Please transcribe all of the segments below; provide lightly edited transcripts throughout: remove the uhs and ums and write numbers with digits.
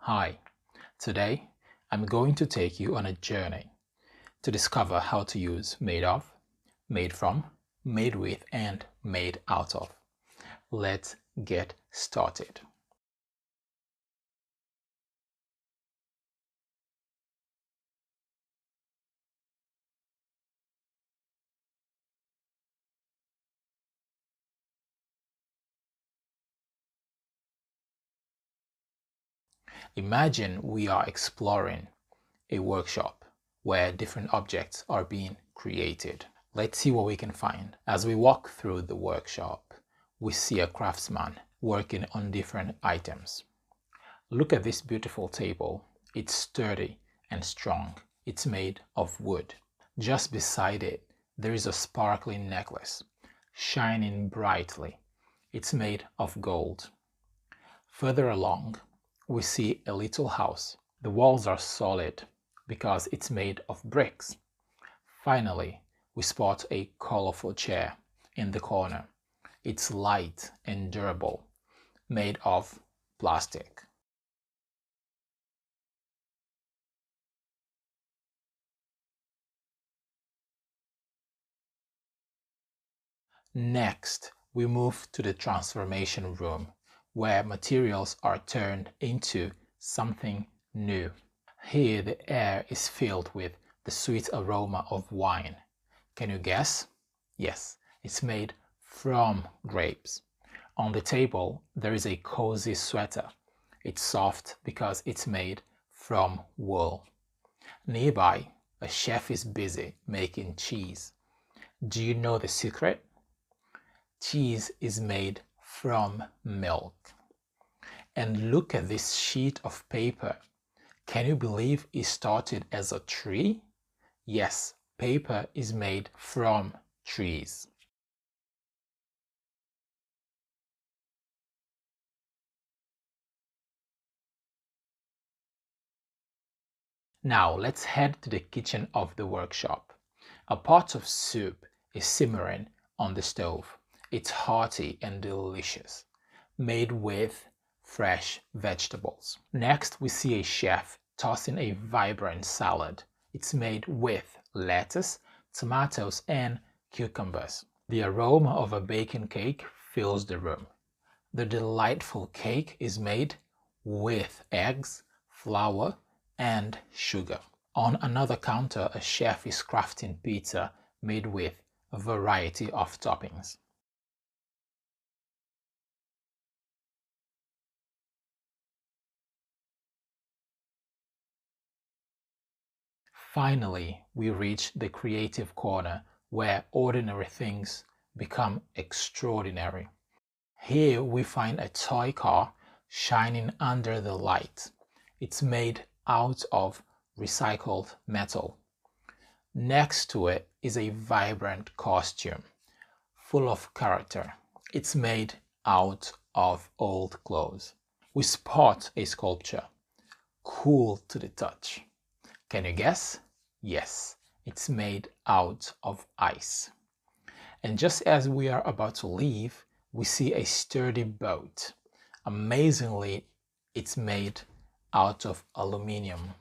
Hi, today I'm going to take you on a journey to discover how to use made of, made from, made with, and made out of. Let's get started. Imagine we are exploring a workshop where different objects are being created. Let's see what we can find. As we walk through the workshop, we see a craftsman working on different items. Look at this beautiful table. It's sturdy and strong. It's made of wood. Just beside it, there is a sparkling necklace, shining brightly. It's made of gold. Further along, we see a little house. The walls are solid because it's made of bricks. Finally, we spot a colorful chair in the corner. It's light and durable, made of plastic. Next, we move to the transformation room, where materials are turned into something new. Here, the air is filled with the sweet aroma of wine. Can you guess? Yes, it's made from grapes. On the table, there is a cozy sweater. It's soft because it's made from wool. Nearby, a chef is busy making cheese. Do you know the secret? Cheese is made from milk. And look at this sheet of paper. Can you believe it started as a tree? Yes, paper is made from trees. Now let's head to the kitchen of the workshop. A pot of soup is simmering on the stove. It's hearty and delicious, made with fresh vegetables. Next, we see a chef tossing a vibrant salad. It's made with lettuce, tomatoes, and cucumbers. The aroma of a baking cake fills the room. The delightful cake is made with eggs, flour, and sugar. On another counter, a chef is crafting pizza made with a variety of toppings. Finally, we reach the creative corner where ordinary things become extraordinary. Here we find a toy car shining under the light. It's made out of recycled metal. Next to it is a vibrant costume full of character. It's made out of old clothes. We spot a sculpture, cool to the touch. Can you guess? Yes, it's made out of ice. And just as we are about to leave, we see a sturdy boat. Amazingly, it's made out of aluminium.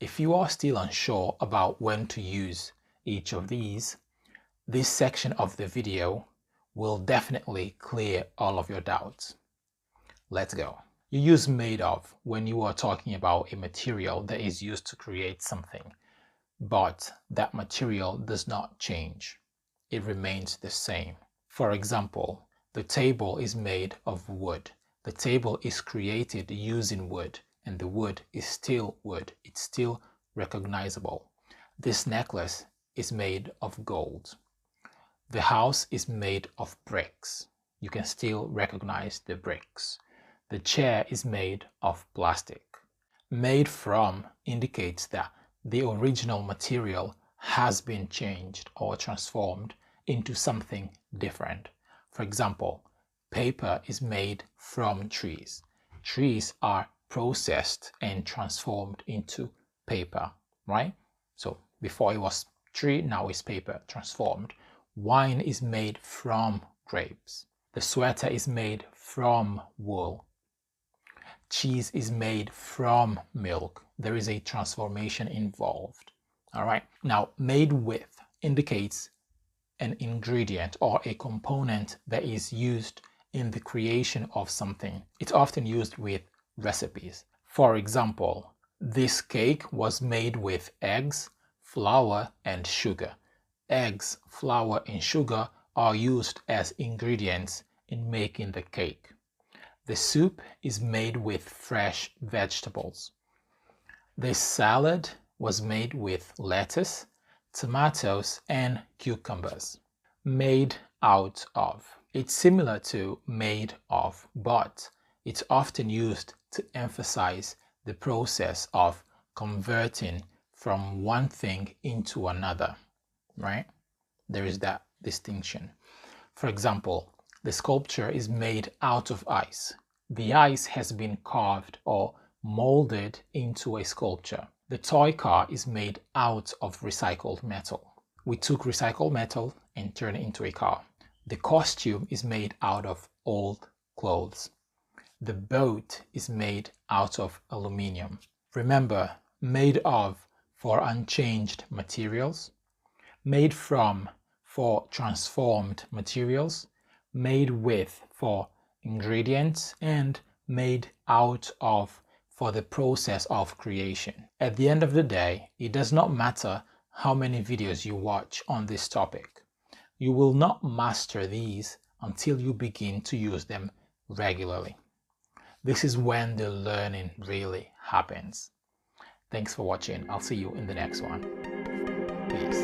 If you are still unsure about when to use each of these, this section of the video will definitely clear all of your doubts. Let's go. You use made of when you are talking about a material that is used to create something, but that material does not change. It remains the same. For example, the table is made of wood. The table is created using wood, and the wood is still wood. It's still recognizable. This necklace is made of gold. The house is made of bricks. You can still recognize the bricks. The chair is made of plastic. Made from indicates that the original material has been changed or transformed into something different. For example, paper is made from trees. Trees are processed and transformed into paper, right? So before it was tree, now it's paper, transformed. Wine is made from grapes. The sweater is made from wool. Cheese is made from milk. There is a transformation involved. All right. Now, made with indicates an ingredient or a component that is used in the creation of something. It's often used with recipes. For example, this cake was made with eggs, flour, and sugar. Eggs, flour, and sugar are used as ingredients in making the cake. The soup is made with fresh vegetables. This salad was made with lettuce, tomatoes, and cucumbers. Made out of. It's similar to made of, but it's often used to emphasize the process of converting from one thing into another, right? There is that distinction. For example, the sculpture is made out of ice. The ice has been carved or molded into a sculpture. The toy car is made out of recycled metal. We took recycled metal and turned it into a car. The costume is made out of old clothes. The boat is made out of aluminum. Remember, made of for unchanged materials, made from for transformed materials, made with for ingredients, and made out of for the process of creation. At the end of the day, it does not matter how many videos you watch on this topic. You will not master these until you begin to use them regularly. This is when the learning really happens. Thanks for watching. I'll see you in the next one. Peace.